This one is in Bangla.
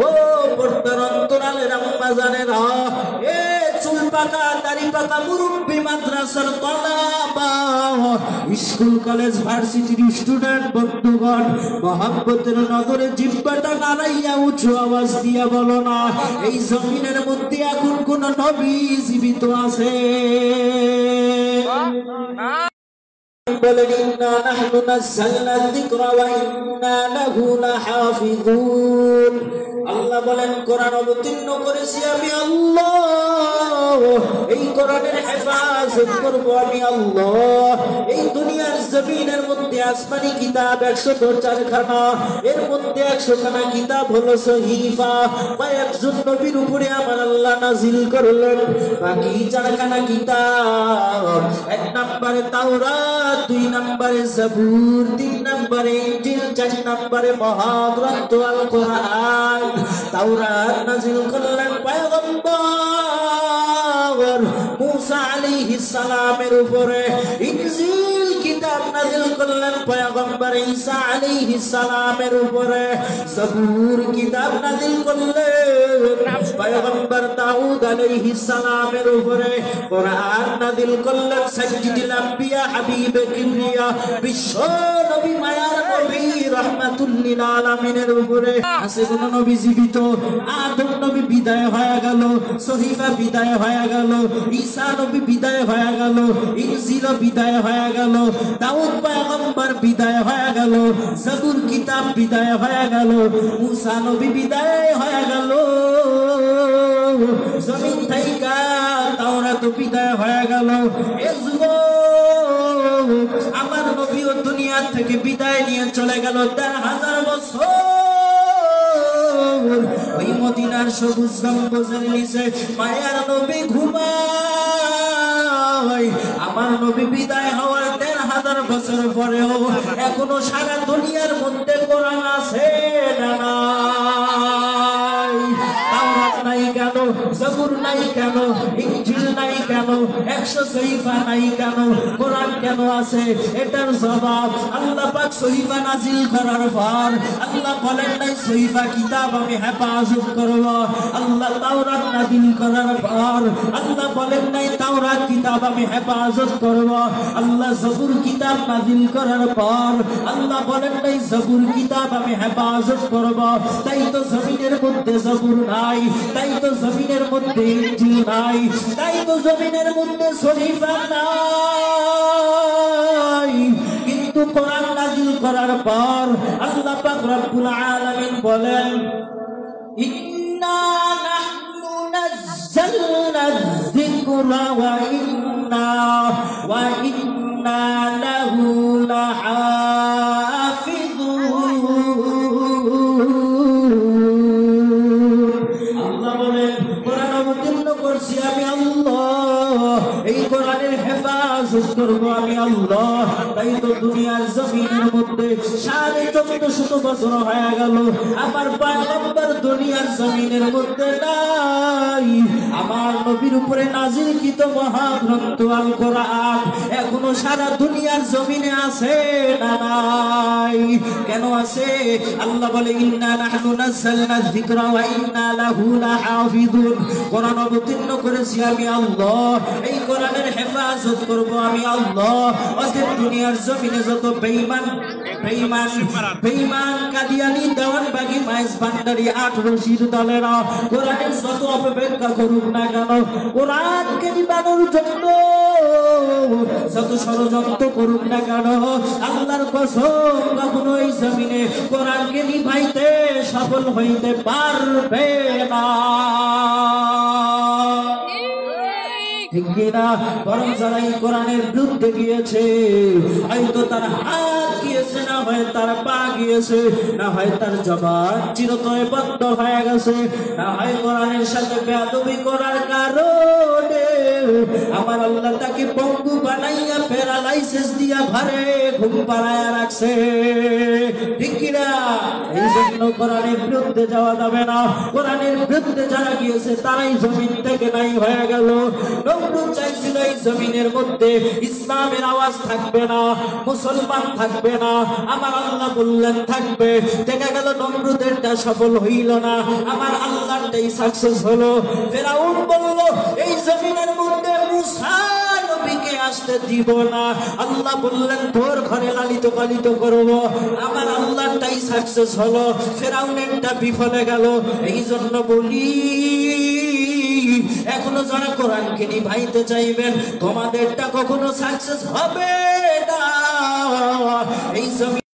ও পর্দার অন্তরালের আম্মা জানেরা, এ চুল পাকা দাড়ি পাকা মুরব্বী মাদ্রাসার তলাবা, স্কুল কলেজ ভার্সিটির স্টুডেন্ট বন্ধুগণ, মহাব্বতের নগরে জিহ্বাটা নাড়াইয়া উঁচু আওয়াজ দিয়া বলো না, এই জমিনের মধ্যে এখন কোন নবী জীবিত আছে? বলেন ইন্না নাহনু নাযালনা যিকরা ওয়া ইন্না লাহু লাহাফিযুন। আল্লাহ বলেন কোরআন অবতীর্ণ করেছি আমি আল্লাহ, এই কোরআনের হেফাজত করব আমি আল্লাহ। এই দুনিয়ার জমিনের মধ্যে আসমানি কিতাব 104 খানা, এর মধ্যে 100 খানা কিতাব হলো সহিফা, কয়েকজন নবীর উপরে আমার আল্লাহ নাজিল করলেন। বাকি 4 খানা কিতাব, 1 নম্বরে তাওরাত, 2 নম্বরে জাবুর, 3 নম্বরে ইনজিল, 4 নম্বরে মহাগ্রন্থ আল কোরআন। তাওরাত নাজিল করলেন পয়গম্বর মুসা আলাইহিস সালামের উপরে, ইনজিল কিতাব নাজিল করলেন পয়গম্বর ঈসা আলাইহিস সালামের উপরে, জাবুর কিতাব নাজিল করলেন পয়গম্বর দাউদ আলাইহিস সালামের উপরে, কোরআন নাজিল করলেন সাইয়্যিদুল আম্বিয়া হাবিবে কিবরিয়া বিশ্ব নবী মায়ার নবী রাহমাতুল লিল আলামিনের উপরে। আছে কোন নবী জীবিত? আদম নবী বিদায় হয়ে গেল, সহিফা বিদায় হয়ে গেল, ঈসা নবী বিদায় হয়ে গেল, ইনজিল বিদায় হয়ে গেল, দাউদ পয়গম্বর বিদায় হয়ে গেল, জাবুর কিতাব বিদায় হয়ে গেল, মুসা নবী বিদায় হয়ে গেল, জমিন থেকে তাওরাত বিদায় হয়ে গেল। এ যুবক, আমার নবীও দুনিয়া থেকে বিদায় নিয়ে চলে গেল 1000 বছর। ওই মদিনার সবুজ গম্বুজের নিচে মায়ার নবী ঘুমায়। আমার নবী বিদায় হওয়ার 1000 বছর পরেও এখনো সারা দুনিয়ার মধ্যে কোরআন আছে না নাই? তাওরাত নাই কেন? জাবুর নাই কেন? ইনজিল নাই কেন? 100 সহিফা নাই কেন? কোরআন কেন আছে? এটার জবাব আল্লাহ পাক সহিফা নাজিল করার পর আল্লাহ বলেন নাই সহিফা কিতাব আমি হেফাজত করব। আল্লাহ তাওরাত নাজিল করার পর আল্লাহ বলেন নাই তাওরাত কিতাব আমি হেফাজত করব। আল্লাহ জাবুর কিতাব নাজিল করার পর আল্লাহ বলেন নাই জাবুর কিতাব আমি হেফাজত করব। তাই তো জমিনের মধ্যে জাবুর নাই, তাই তো জমিনের মধ্যে ইনজিল নাই, তাই তো জমিনের মধ্যে সহিফা নাই। কিন্তু কোরআন নাজিল করার পর আল্লাহ পাক রব্বুল আলামিন বলেন ইন্না নাহনু নাযালনা যিকরা ওয়া ইন্না লাহু লাহাফিযুন। আল্লাহ বলেন কোরআন অবতীর্ণ করছি আমি আল্লাহ, এই কোরআনের হেফাজত করব আমি আল্লাহ। তাই তো দুনিয়ার জমিনের মধ্যে 1450 বছর হয়ে গেল আমার পয়গম্বর দুনিয়ার জমিনের মধ্যে নাই। আমার নবীর উপরে নাজিলকৃত মহাগ্রন্থ আল কোরআন এখনো সারা দুনিয়ার জমিনে আছে না নাই? কেন আছে? আল্লাহ বলে ইন্না নাহনু নাযালনা যিকরা ওয়া ইন্না লাহু লাহাফিযুন। কোরআন অবতীর্ণ করেছি আমি আল্লাহ, এই কোরআনের হেফাজত করব আমি আল্লাহ। অতএব দুনিয়ার জমিনে যত বেঈমান কাদিয়ানি দেওয়ানবাগী মাইজ ভান্ডারি 8 রশিদ দলেরা কোরআনের যত অপব্যাখ্যা করুক না কেন, কোরআনকে নিবানোর জন্য যত ষড়যন্ত্র করুক না কেন, আল্লাহর কসম কখনো এই জমিনে কোরআনকে নিভাইতে সফল হইতে পারবে না। ঠিক কিনা? বরং যারা এই কোরআনের বিরুদ্ধে গিয়েছে, হয়তো তার হাত গিয়েছে, না হয় তার পা গিয়েছে, না হয় তার জবান চিরতরে বন্ধ হয়ে গেছে, না হয় কোরআনের সাথে বেয়াদবি করার কারণে আমার আল্লাহ তাকে পঙ্গু বানাইয়া প্যারালাইসিস দিয়া ঘরে ঘুম পাড়াইয়া রাখছে। ঠিক কিনা? এই জন্য কোরআনের বিরুদ্ধে যাওয়া যাবে না। কোরআনের বিরুদ্ধে যারা গিয়েছে তারাই জমিন থেকে নাই হয়ে গেল। নমরুদ চাইছিল এই জমিনের মধ্যে ইসলামের আওয়াজ থাকবে না, মুসলমান থাকবে না। আমার আল্লাহ বললেন থাকবে। দেখা গেল নমরুদেরটা সফল হইল না, আমার আল্লাহটাই সাকসেস হলো। ফেরাউন বলল এই জমিনের মধ্যে মুসা নবীকে আসতে দিব না। আল্লাহ বললেন তোর ঘরে লালিত পালিত করব। আমার আল্লাহটাই সাকসেস হলো, ফেরাউনেরটা বিফলে গেল। এই জন্য বলি এখনো যারা কোরআনকে নিভাইতে চাইবেন তোমাদেরটা কখনো সাকসেস হবে না। এই জমি